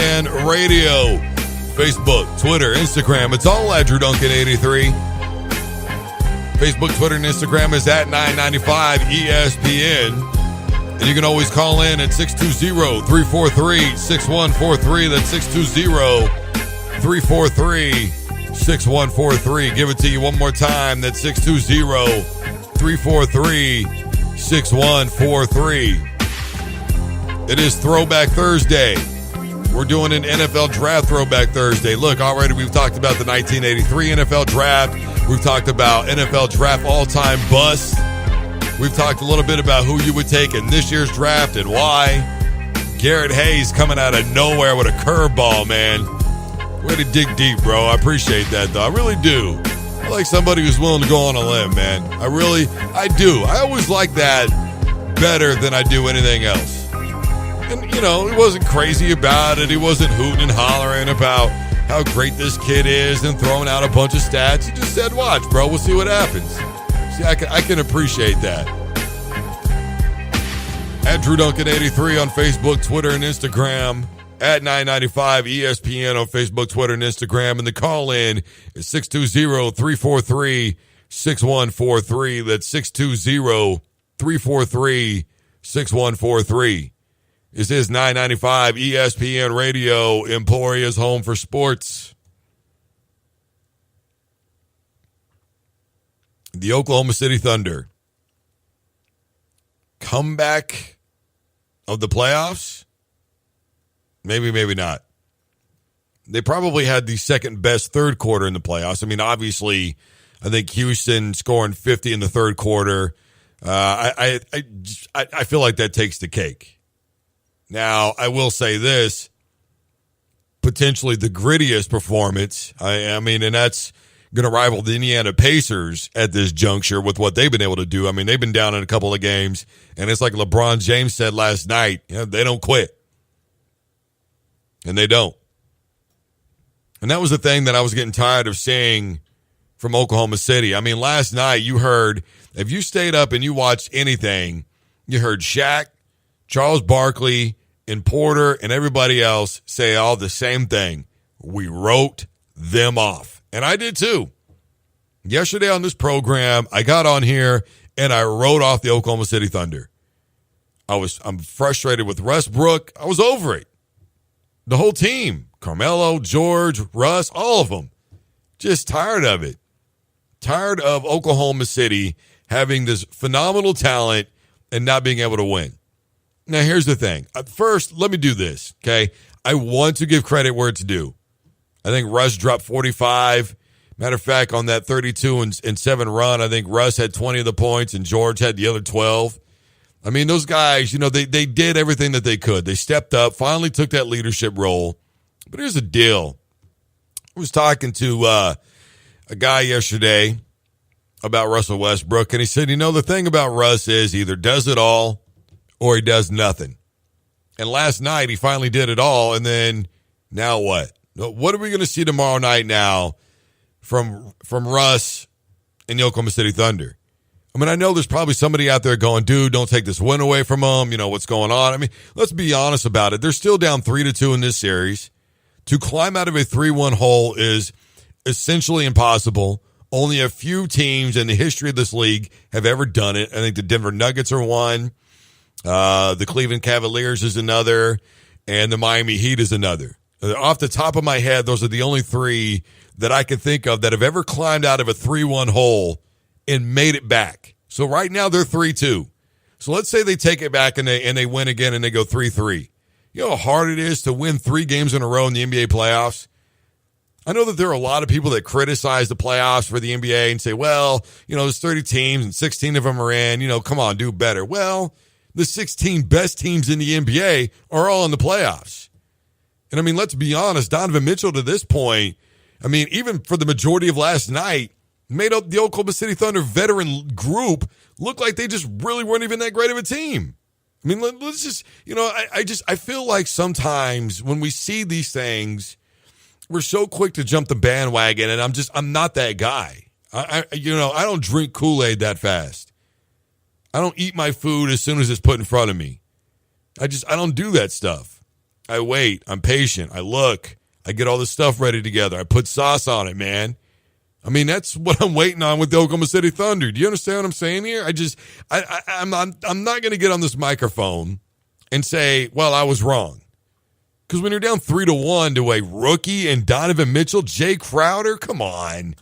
ESPN Radio. Facebook, Twitter, Instagram. It's all at Drew Duncan 83. Facebook, Twitter, and Instagram is at 995 ESPN. And you can always call in at 620-343-6143. That's 620-343-6143. Give it to you one more time. That's 620-343-6143. It is Throwback Thursday. We're doing an NFL Draft Throwback Thursday. Look, already we've talked about the 1983 NFL Draft. We've talked about NFL Draft all-time bust. We've talked a little bit about who you would take in this year's draft and why. Garrett Hayes coming out of nowhere with a curveball, man. Way to dig deep, bro. I appreciate that, though. I really do. I like somebody who's willing to go on a limb, man. I do. I always like that better than I do anything else. And, he wasn't crazy about it. He wasn't hooting and hollering about how great this kid is and throwing out a bunch of stats. He just said, watch, bro. We'll see what happens. See, I can appreciate that. At Drew Duncan 83 on Facebook, Twitter, and Instagram. At 995 ESPN on Facebook, Twitter, and Instagram. And the call-in is 620-343-6143. That's 620-343-6143. This is 995 ESPN Radio, Emporia's home for sports. The Oklahoma City Thunder. Comeback of the playoffs? Maybe, maybe not. They probably had the second best third quarter in the playoffs. I mean, obviously, I think Houston scoring 50 in the third quarter. I feel like that takes the cake. Now, I will say this, potentially the grittiest performance. I mean, and that's going to rival the Indiana Pacers at this juncture with what they've been able to do. I mean, they've been down in a couple of games, and it's like LeBron James said last night, they don't quit. And they don't. And that was the thing that I was getting tired of seeing from Oklahoma City. I mean, last night you heard, if you stayed up and you watched anything, you heard Shaq, Charles Barkley, and Porter, and everybody else say all the same thing. We wrote them off. And I did too. Yesterday on this program, I got on here and I wrote off the Oklahoma City Thunder. I'm frustrated with Westbrook. I was over it. The whole team, Carmelo, George, Russ, all of them. Just tired of it. Tired of Oklahoma City having this phenomenal talent and not being able to win. Now, here's the thing. First, let me do this, okay? I want to give credit where it's due. I think Russ dropped 45. Matter of fact, on that 32-7 run, I think Russ had 20 of the points and George had the other 12. I mean, those guys, they did everything that they could. They stepped up, finally took that leadership role. But here's the deal. I was talking to a guy yesterday about Russell Westbrook, and he said, the thing about Russ is he either does it all or he does nothing. And last night, he finally did it all, and then now what? What are we going to see tomorrow night now from Russ and the Oklahoma City Thunder? I mean, I know there's probably somebody out there going, dude, don't take this win away from them. What's going on? I mean, let's be honest about it. They're still down 3-2 in this series. To climb out of a 3-1 hole is essentially impossible. Only a few teams in the history of this league have ever done it. I think the Denver Nuggets are one. The Cleveland Cavaliers is another. And the Miami Heat is another. Off the top of my head, those are the only three that I can think of that have ever climbed out of a 3-1 hole and made it back. So right now they're 3-2. So let's say they take it back and they win again and they go 3-3. You know how hard it is to win 3 games in a row in the NBA playoffs? I know that there are a lot of people that criticize the playoffs for the NBA and say, well, there's 30 teams and 16 of them are in. Come on, do better. Well, the 16 best teams in the NBA are all in the playoffs. And I mean, let's be honest, Donovan Mitchell to this point, I mean, even for the majority of last night, made up the Oklahoma City Thunder veteran group look like they just really weren't even that great of a team. I mean, let's just, I feel like sometimes when we see these things, we're so quick to jump the bandwagon, and I'm not that guy. I don't drink Kool-Aid that fast. I don't eat my food as soon as it's put in front of me. I don't do that stuff. I wait. I'm patient. I look. I get all this stuff ready together. I put sauce on it, man. I mean, that's what I'm waiting on with the Oklahoma City Thunder. Do you understand what I'm saying here? I'm not going to get on this microphone and say, well, I was wrong. Because when you're down 3-1 to a rookie and Donovan Mitchell, Jay Crowder, come on.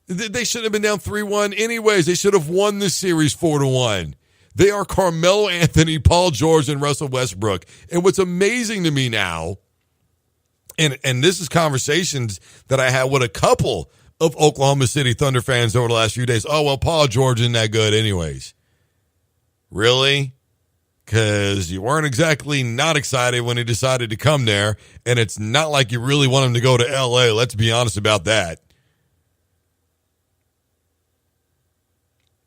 They shouldn't have been down 3-1 anyways. They should have won this series 4-1. They are Carmelo Anthony, Paul George, and Russell Westbrook. And what's amazing to me now, and this is conversations that I had with a couple of Oklahoma City Thunder fans over the last few days. Oh, well, Paul George isn't that good anyways. Really? Because you weren't exactly not excited when he decided to come there, and it's not like you really want him to go to L.A. Let's be honest about that.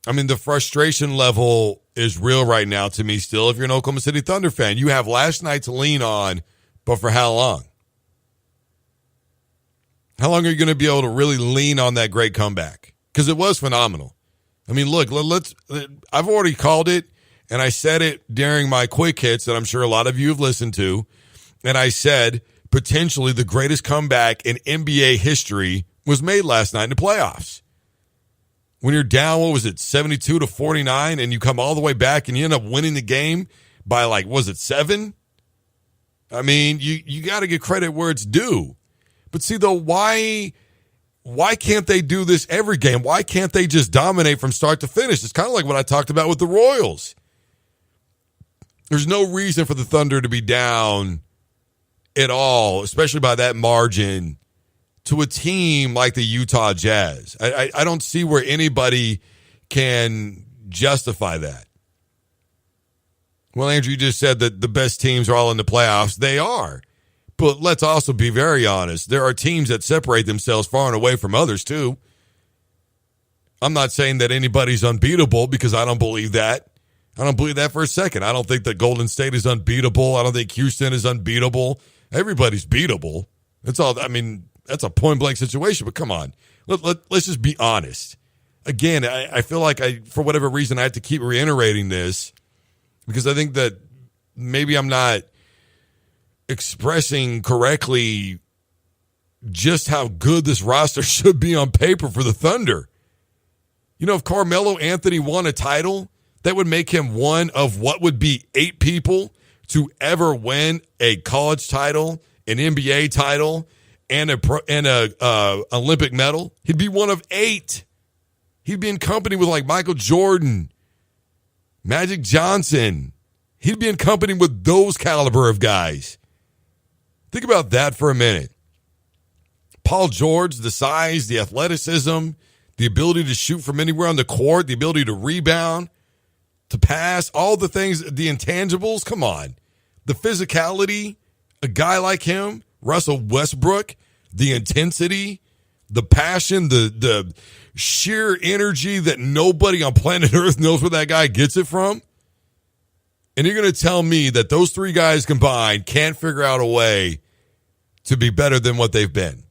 I mean, the frustration level is real right now to me still if you're an Oklahoma City Thunder fan. You have last night to lean on, but for how long? How long are you going to be able to really lean on that great comeback? Because it was phenomenal. I mean, look, I've already called it, and I said it during my quick hits that I'm sure a lot of you have listened to, and I said potentially the greatest comeback in NBA history was made last night in the playoffs. When you're down, 72-49, and you come all the way back and you end up winning the game by 7? I mean, you got to get credit where it's due. But see, though, why can't they do this every game? Why can't they just dominate from start to finish? It's kind of like what I talked about with the Royals. There's no reason for the Thunder to be down at all, especially by that margin, to a team like the Utah Jazz. I don't see where anybody can justify that. Well, Andrew, you just said that the best teams are all in the playoffs. They are. But let's also be very honest. There are teams that separate themselves far and away from others, too. I'm not saying that anybody's unbeatable because I don't believe that. I don't believe that for a second. I don't think that Golden State is unbeatable. I don't think Houston is unbeatable. Everybody's beatable. That's all. I mean, that's a point-blank situation, but come on. Let's just be honest. Again, I feel like for whatever reason, I have to keep reiterating this because I think that maybe I'm not expressing correctly just how good this roster should be on paper for the Thunder. You know, if Carmelo Anthony won a title, that would make him one of what would be 8 people to ever win a college title, an NBA title, and a Olympic medal. He'd be one of 8. He'd be in company with Michael Jordan, Magic Johnson. He'd be in company with those caliber of guys. Think about that for a minute. Paul George, the size, the athleticism, the ability to shoot from anywhere on the court, the ability to rebound, to pass, all the things, the intangibles, come on. The physicality, a guy like him, Russell Westbrook, the intensity, the passion, the sheer energy that nobody on planet Earth knows where that guy gets it from. And you're going to tell me that those 3 guys combined can't figure out a way to be better than what they've been.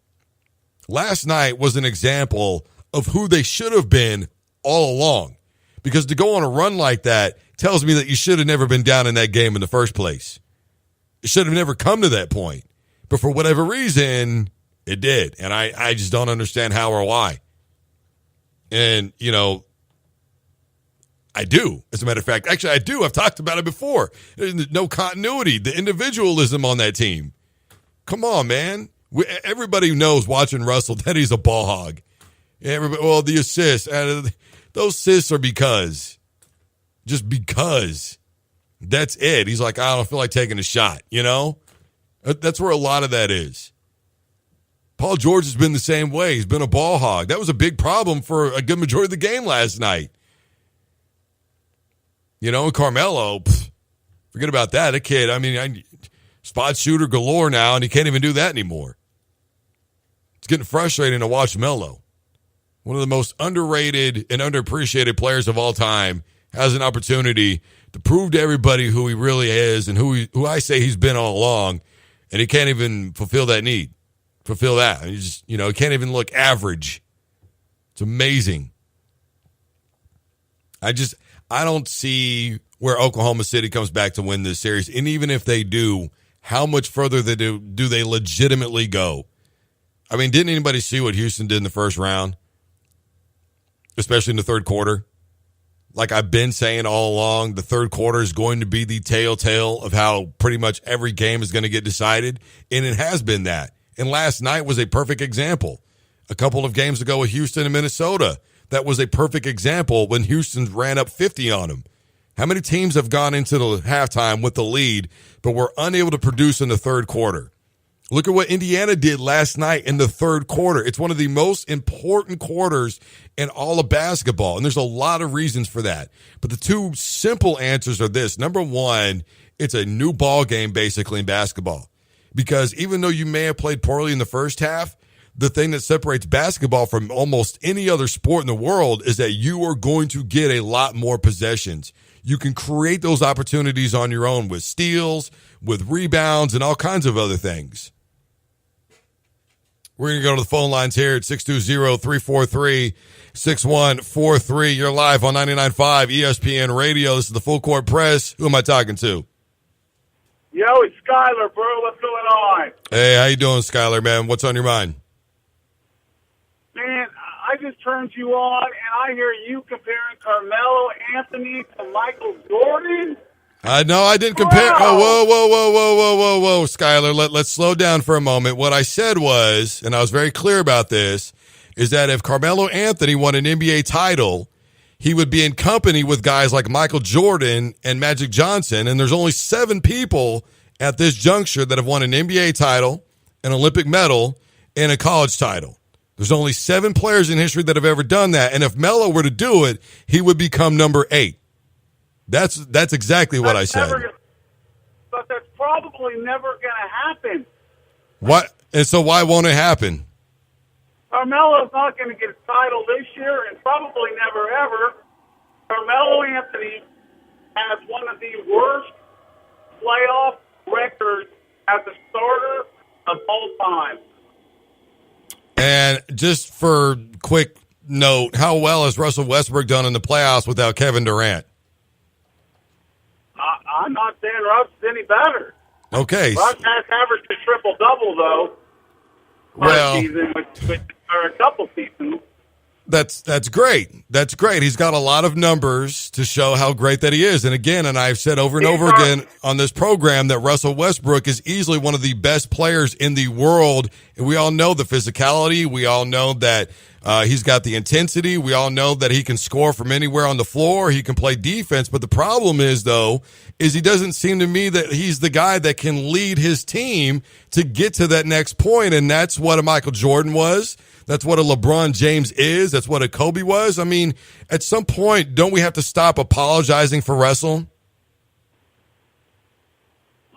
Last night was an example of who they should have been all along. Because to go on a run like that tells me that you should have never been down in that game in the first place. It should have never come to that point. But for whatever reason, it did. And I just don't understand how or why. And, you know, I do. As a matter of fact, actually, I do. I've talked about it before. There's no continuity, the individualism on that team. Come on, man. Everybody knows watching Russell that he's a ball hog. Well, the assists, those assists are just because. That's it. He's like, I don't feel like taking a shot, you know? That's where a lot of that is. Paul George has been the same way. He's been a ball hog. That was a big problem for a good majority of the game last night. You know, Carmelo, forget about that. A kid, spot shooter galore now, and he can't even do that anymore. It's getting frustrating to watch Melo. One of the most underrated and underappreciated players of all time has an opportunity to prove to everybody who he really is and who I say he's been all along, and he can't even fulfill that need. Fulfill that. He just, he can't even look average. It's amazing. I don't see where Oklahoma City comes back to win this series. And even if they do, how much further do they legitimately go? I mean, didn't anybody see what Houston did in the first round? Especially in the third quarter? Like I've been saying all along, the third quarter is going to be the telltale of how pretty much every game is going to get decided, and it has been that. And last night was a perfect example. A couple of games ago with Houston and Minnesota, that was a perfect example when Houston ran up 50 on them. How many teams have gone into the halftime with the lead, but were unable to produce in the third quarter? Look at what Indiana did last night in the third quarter. It's one of the most important quarters in all of basketball, and there's a lot of reasons for that. But the two simple answers are this. Number one, it's a new ball game basically in basketball. Because even though you may have played poorly in the first half, the thing that separates basketball from almost any other sport in the world is that you are going to get a lot more possessions. You can create those opportunities on your own with steals, with rebounds, and all kinds of other things. We're going to go to the phone lines here at 620-343-6143. You're live on 99.5 ESPN Radio. This is the Full Court Press. Who am I talking to? Yo, it's Skyler, bro. What's going on? Hey, how you doing, Skyler, man? What's on your mind? Man, I just turned you on, and I hear you comparing Carmelo Anthony to Michael Jordan. No, I didn't compare. Oh, whoa, Skyler. Let's slow down for a moment. What I said was, and I was very clear about this, is that if Carmelo Anthony won an NBA title, he would be in company with guys like Michael Jordan and Magic Johnson. And there's only 7 people at this juncture that have won an NBA title, an Olympic medal, and a college title. There's only 7 players in history that have ever done that. And if Melo were to do it, he would become number 8. That's exactly what I said. But that's probably never going to happen. What? And so why won't it happen? Carmelo's not going to get a title this year and probably never ever. Carmelo Anthony has one of the worst playoff records as a starter of all time. And just for quick note, how well has Russell Westbrook done in the playoffs without Kevin Durant? I'm not saying Russ is any better. Okay. Russ has averaged a triple-double, though. Well, Season, or a couple seasons. That's great. That's great. He's got a lot of numbers to show how great that he is. And again, and I've said over and over again on this program that Russell Westbrook is easily one of the best players in the world. And we all know the physicality. We all know that he's got the intensity. We all know that he can score from anywhere on the floor. He can play defense. But the problem is, though, is he doesn't seem to me that he's the guy that can lead his team to get to that next point. And that's what a Michael Jordan was. That's what a LeBron James is. That's what a Kobe was. I mean, at some point, don't we have to stop apologizing for Russell?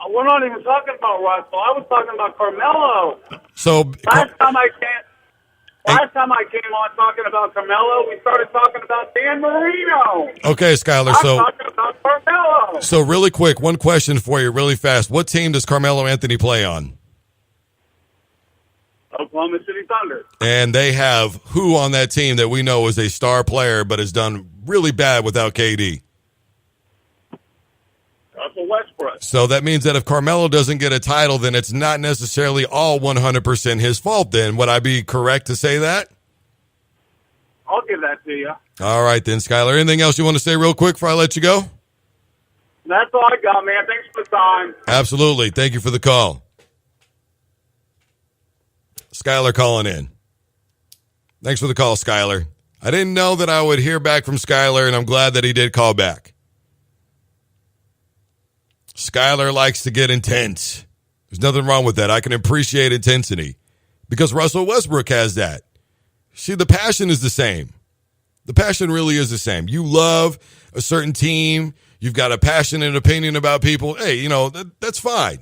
We're not even talking about Russell. I was talking about Carmelo. So Last time I came on talking about Carmelo, we started talking about Dan Marino. Okay, Skyler. I'm talking about Carmelo. So really quick, one question for you really fast. What team does Carmelo Anthony play on? Oklahoma City Thunder. And they have who on that team that we know is a star player but has done really bad without KD? Russell Westbrook. So that means that if Carmelo doesn't get a title, then it's not necessarily all 100% his fault then. Would I be correct to say that? I'll give that to you. All right then, Skyler. Anything else you want to say real quick before I let you go? That's all I got, man. Thanks for the time. Absolutely. Thank you for the call. Skyler calling in. Thanks for the call, Skyler. I didn't know that I would hear back from Skyler, and I'm glad that he did call back. Skyler likes to get intense. There's nothing wrong with that. I can appreciate intensity because Russell Westbrook has that. See, the passion is the same. The passion really is the same. You love a certain team. You've got a passionate opinion about people. Hey, you know, that's fine.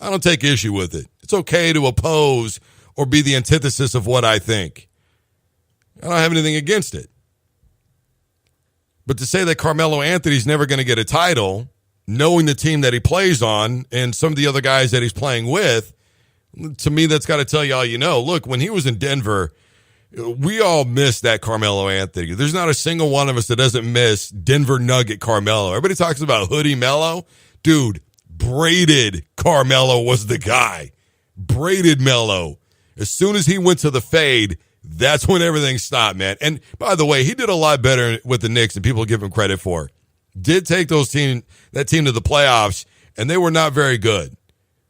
I don't take issue with it. It's okay to oppose or be the antithesis of what I think. I don't have anything against it. But to say that Carmelo Anthony's never going to get a title, knowing the team that he plays on and some of the other guys that he's playing with, to me, that's got to tell you all you know. Look, when he was in Denver, we all miss that Carmelo Anthony. There's not a single one of us that doesn't miss Denver Nugget Carmelo. Everybody talks about Hoodie Melo. Dude, braided Carmelo was the guy. Braided Melo. As soon as he went to the fade, that's when everything stopped, man. And by the way, he did a lot better with the Knicks than people give him credit for. Did take that team to the playoffs, and they were not very good.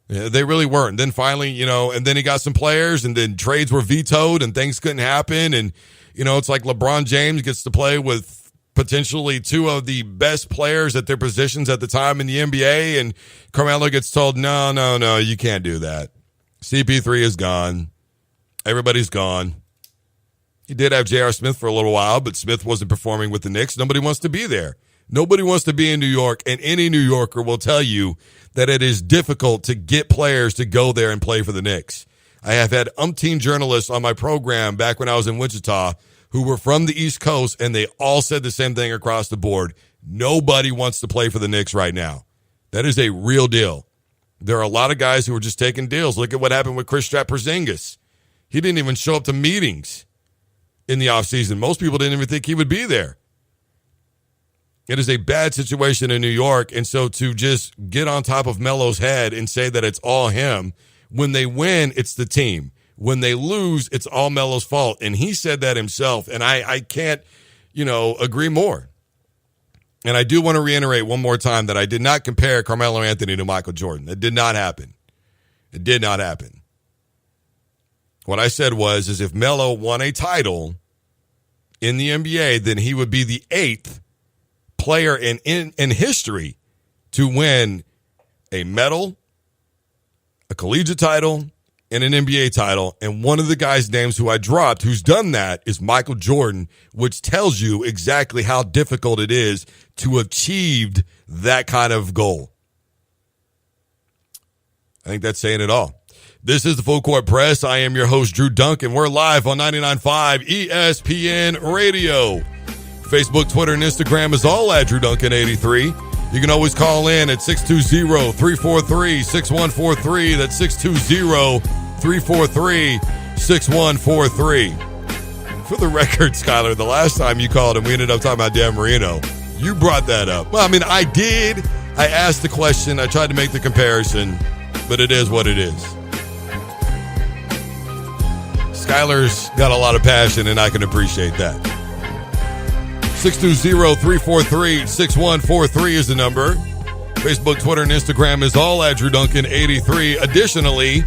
They really weren't. Then finally, and then he got some players, and then trades were vetoed, and things couldn't happen. And, it's like LeBron James gets to play with potentially two of the best players at their positions at the time in the NBA, and Carmelo gets told, no, you can't do that. CP3 is gone. Everybody's gone. He did have J.R. Smith for a little while, but Smith wasn't performing with the Knicks. Nobody wants to be there. Nobody wants to be in New York, and any New Yorker will tell you that it is difficult to get players to go there and play for the Knicks. I have had umpteen journalists on my program back when I was in Wichita who were from the East Coast, and they all said the same thing across the board. Nobody wants to play for the Knicks right now. That is a real deal. There are a lot of guys who are just taking deals. Look at what happened with Kristaps Porzingis. He didn't even show up to meetings in the offseason. Most people didn't even think he would be there. It is a bad situation in New York, and so to just get on top of Melo's head and say that it's all him, when they win, it's the team. When they lose, it's all Melo's fault, and he said that himself, and I can't, agree more. And I do want to reiterate one more time that I did not compare Carmelo Anthony to Michael Jordan. It did not happen. It did not happen. What I said is if Melo won a title in the NBA, then he would be the 8th player in history to win a medal, a collegiate title, and an NBA title. And one of the guys' names who I dropped who's done that is Michael Jordan, which tells you exactly how difficult it is to achieve that kind of goal. I think that's saying it all. This is the Full Court Press. I am your host, Drew Duncan. We're live on 99.5 ESPN Radio. Facebook, Twitter, and Instagram is all at Drew Duncan 83. You can always call in at 620-343-6143. That's 620-343-6143. For the record, Skylar, the last time you called and we ended up talking about Dan Marino, you brought that up. Well, I mean, I did. I asked the question. I tried to make the comparison, but it is what it is. Skylar's got a lot of passion, and I can appreciate that. 620-343-6143 is the number. Facebook, Twitter, and Instagram is all at Drew Duncan 83. Additionally,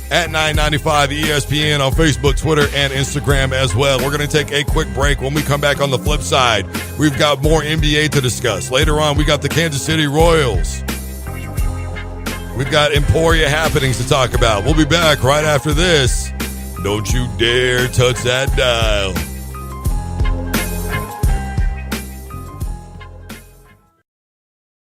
at 995 ESPN on Facebook, Twitter, and Instagram as well. We're going to take a quick break. When we come back on the flip side, we've got more NBA to discuss. Later on, we got the Kansas City Royals. We've got Emporia happenings to talk about. We'll be back right after this. Don't you dare touch that dial.